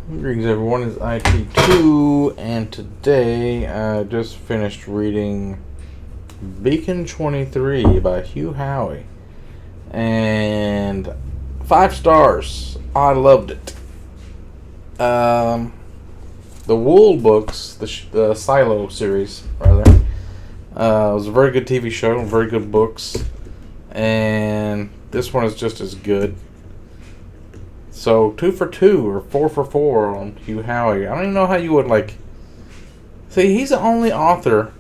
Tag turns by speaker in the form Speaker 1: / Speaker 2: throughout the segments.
Speaker 1: Greetings everyone, it's IT2, and today I just finished reading Beacon 23 by Hugh, Howey, and 5 stars. I loved it. The Wool books, the Silo series, rather, was a very good TV show, very good books, and this one is just as good. So 2 for 2 or 4 for 4 on Hugh Howey. I don't even know how you would see, he's the only author.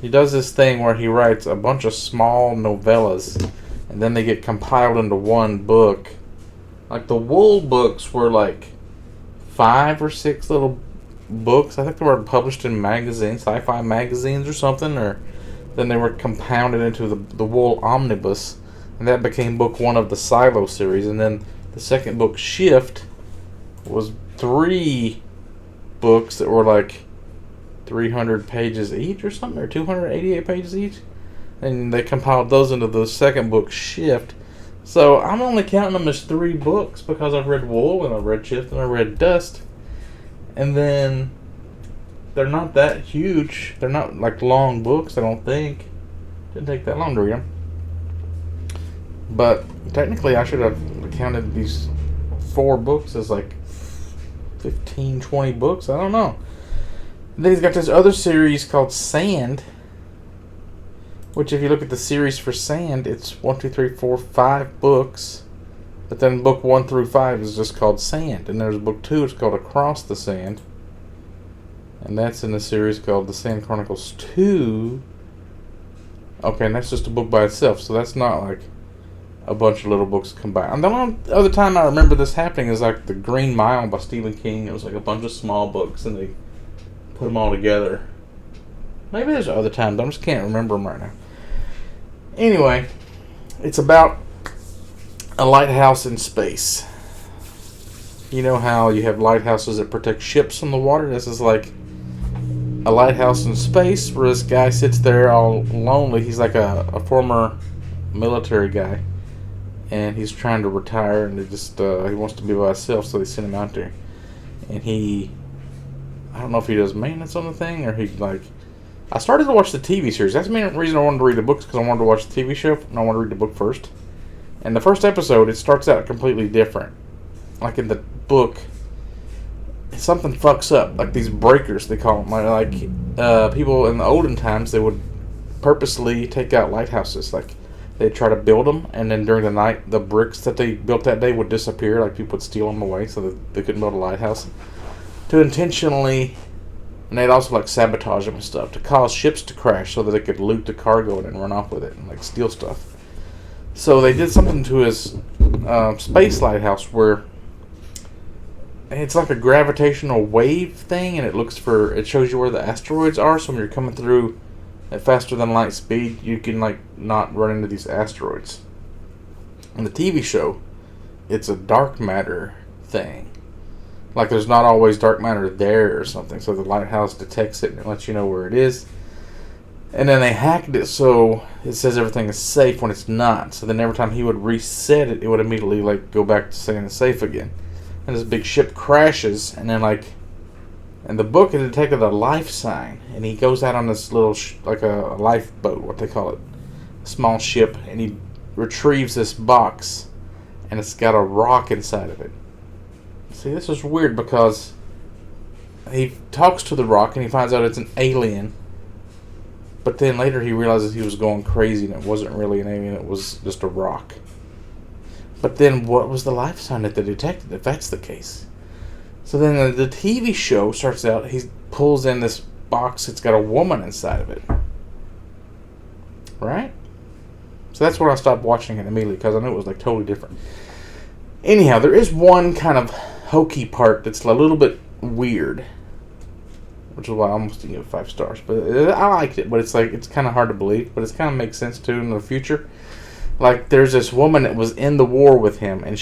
Speaker 1: He does this thing where he writes a bunch of small novellas and then they get compiled into one book. Like the Wool books were like 5 or 6 little books. I think they were published in magazines, sci-fi magazines or something, or then they were compounded into the Wool Omnibus, and that became book 1 of the Silo series. And then the second book, Shift, was 3 books that were like 300 pages each or something, or 288 pages each. And they compiled those into the second book, Shift. So I'm only counting them as 3 books because I've read Wool and I've read Shift and I've read Dust. And then they're not that huge. They're not like long books, I don't think. Didn't take that long to read them. But technically I should have counted these 4 books as like 15, 20 books. I don't know. And then he's got this other series called Sand, which if you look at the series for Sand, it's 1, 2, 3, 4, 5 books. But then book 1 through 5 is just called Sand. And there's book 2, it's called Across the Sand. And that's in the series called The Sand Chronicles 2. Okay, and that's just a book by itself. So that's not like a bunch of little books combined. And the only other time I remember this happening is like The Green Mile by Stephen King. It was like a bunch of small books and they put them all together. Maybe there's other times, I just can't remember them right now. Anyway, it's about a lighthouse in space. You know how you have lighthouses that protect ships on the water? This is like a lighthouse in space where this guy sits there all lonely. He's like a former military guy. And he's trying to retire, and he wants to be by himself, so they send him out there. And I don't know if he does maintenance on the thing, or I started to watch the TV series. That's the main reason I wanted to read the books, because I wanted to watch the TV show, and I wanted to read the book first. And the first episode, it starts out completely different. Like in the book, something fucks up. Like these breakers, they call them. Like people in the olden times, they would purposely take out lighthouses. Like they'd try to build them, and then during the night, the bricks that they built that day would disappear. Like people would steal them away so that they couldn't build a lighthouse. To intentionally, and they'd also like sabotage them and stuff to cause ships to crash so that they could loot the cargo and then run off with it and like steal stuff. So they did something to his space lighthouse where it's like a gravitational wave thing, and it shows you where the asteroids are. So when you're coming through at faster than light speed, you can like not run into these asteroids. In the TV show, it's a dark matter thing. Like there's not always dark matter there or something, so the lighthouse detects it and it lets you know where it is. And then they hacked it so it says everything is safe when it's not. So then every time he would reset it, it would immediately like go back to saying it's safe again. And this big ship crashes, and then like in the book, it detected a life sign, and he goes out on this little, like a lifeboat, what they call it, a small ship, and he retrieves this box, and it's got a rock inside of it. See, this is weird because he talks to the rock, and he finds out it's an alien, but then later he realizes he was going crazy, and it wasn't really an alien, it was just a rock. But then what was the life sign that they detected, if that's the case? So then the TV show starts out, he pulls in this box, it's got a woman inside of it. Right? So that's when I stopped watching it immediately, because I knew it was like totally different. Anyhow, there is one kind of hokey part that's a little bit weird, which is why I almost didn't give it 5 stars. But I liked it, but it's kind of hard to believe, but it kind of makes sense too in the future. Like there's this woman that was in the war with him, and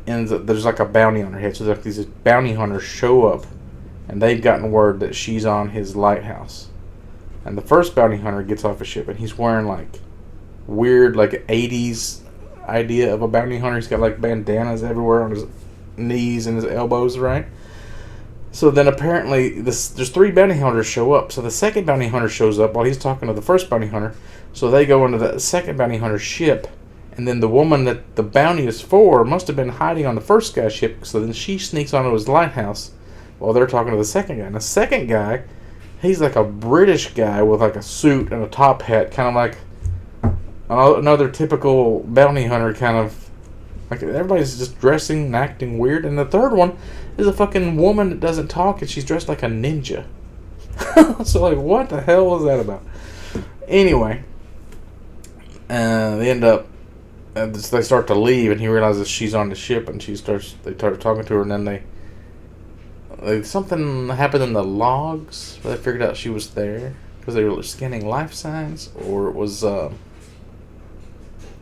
Speaker 1: there's like a bounty on her head. So like these bounty hunters show up, and they've gotten word that she's on his lighthouse. And the first bounty hunter gets off a ship, and he's wearing like weird like 80s idea of a bounty hunter. He's got like bandanas everywhere on his knees and his elbows, right? So then apparently there's 3 bounty hunters show up. So the second bounty hunter shows up while he's talking to the first bounty hunter. So they go into the second bounty hunter's ship. And then the woman that the bounty is for must have been hiding on the first guy's ship. So then she sneaks onto his lighthouse while they're talking to the second guy. And the second guy, he's like a British guy with like a suit and a top hat. Kind of like another typical bounty hunter kind of. Like, everybody's just dressing and acting weird. And the third one is a fucking woman that doesn't talk, and she's dressed like a ninja. So, like, what the hell was that about? Anyway, they end up, they start to leave, and he realizes she's on the ship, and they start talking to her, and then something happened in the logs, but they figured out she was there, because they were scanning life signs, or it was,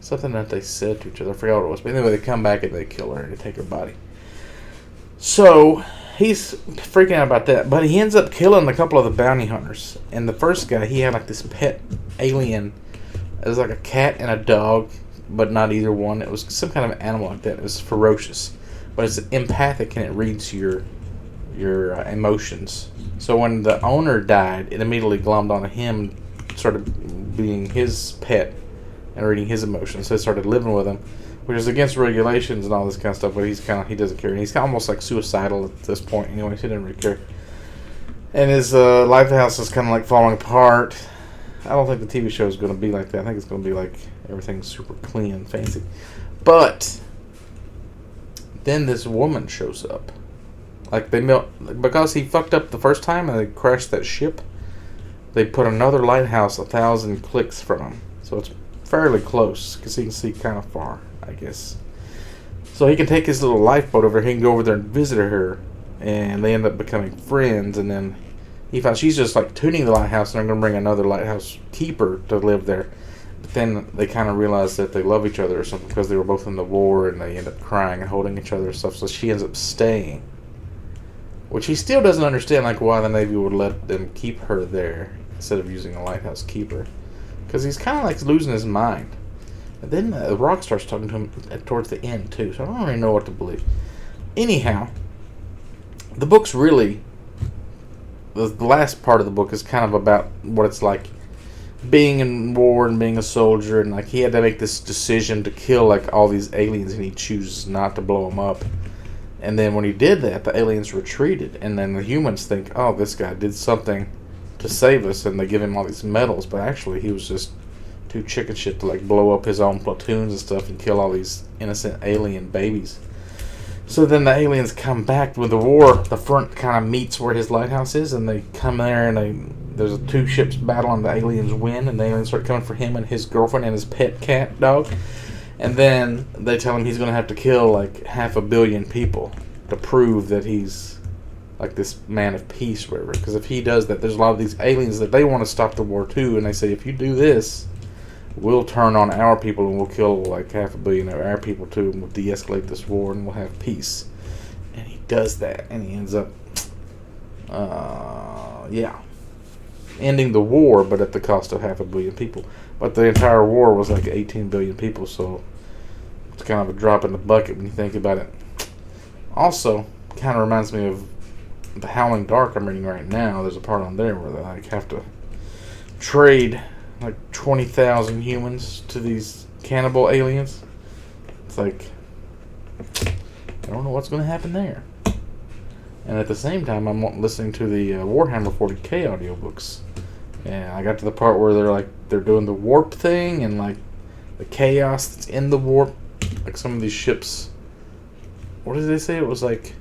Speaker 1: something that they said to each other. I forgot what it was. But anyway, they come back and they kill her and they take her body. So he's freaking out about that. But he ends up killing a couple of the bounty hunters. And the first guy, he had like this pet alien. It was like a cat and a dog, but not either one. It was some kind of animal like that. It was ferocious. But it's empathic and it reads your emotions. So when the owner died, it immediately glommed onto him, started being his pet and reading his emotions. So they started living with him, which is against regulations and all this kind of stuff, but he doesn't care. And he's almost like suicidal at this point anyway. He didn't really care. And his lighthouse is kind of like falling apart. I don't think the TV show is going to be like that. I think it's going to be like everything's super clean and fancy. But then this woman shows up. Like because he fucked up the first time and they crashed that ship, they put another lighthouse 1,000 clicks from him. So it's fairly close, because he can see kind of far, I guess. So he can take his little lifeboat over here and go over there and visit her, and they end up becoming friends. And then he finds she's just like tuning the lighthouse, and they're going to bring another lighthouse keeper to live there. But then they kind of realize that they love each other or something, because they were both in the war, and they end up crying and holding each other and stuff. So she ends up staying, which he still doesn't understand, like why the Navy would let them keep her there instead of using a lighthouse keeper. Because he's kind of like losing his mind. And then the Rock starts talking to him towards the end, too. So I don't really know what to believe. Anyhow, the book's really... The last part of the book is kind of about what it's like being in war and being a soldier. And like he had to make this decision to kill like all these aliens, and he chooses not to blow them up. And then when he did that, the aliens retreated. And then the humans think, oh, this guy did something to save us, and they give him all these medals, but actually he was just too chicken shit to like blow up his own platoons and stuff and kill all these innocent alien babies. So then the aliens come back with the war. The front kind of meets where his lighthouse is, and they come there, and there's 2 ships battle, and the aliens win, and the aliens start coming for him and his girlfriend and his pet cat dog. And then they tell him he's going to have to kill like 500 million people to prove that he's like this man of peace or whatever. Because if he does that, there's a lot of these aliens that they want to stop the war too, and they say, if you do this, we'll turn on our people and we'll kill like 500 million of our people too, and we'll de-escalate this war and we'll have peace. And he does that, and he ends up ending the war, but at the cost of 500 million people. But the entire war was like 18 billion people, so it's kind of a drop in the bucket when you think about it. Also, kind of reminds me of The Howling Dark I'm reading right now. There's a part on there where they like have to trade like 20,000 humans to these cannibal aliens. It's like, I don't know what's going to happen there. And at the same time, I'm listening to the Warhammer 40k audiobooks. And I got to the part where they're doing the warp thing, and like the chaos that's in the warp. Like some of these ships, what did they say? It was like,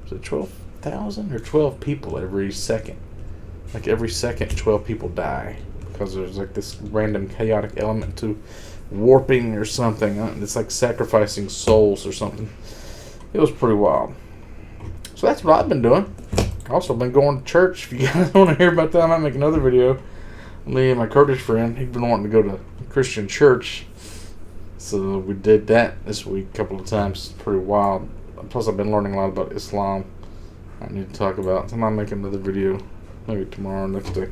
Speaker 1: was it 12,000 or 12 people every second? Like every second, 12 people die because there's like this random chaotic element to warping or something. It's like sacrificing souls or something. It was pretty wild. So that's what I've been doing. I've also been going to church. If you guys want to hear about that, I might make another video. Me and my Kurdish friend, he'd been wanting to go to Christian church. So we did that this week a couple of times. It's pretty wild. Plus I've been learning a lot about Islam. I need to talk about. So I might make another video maybe tomorrow or next day.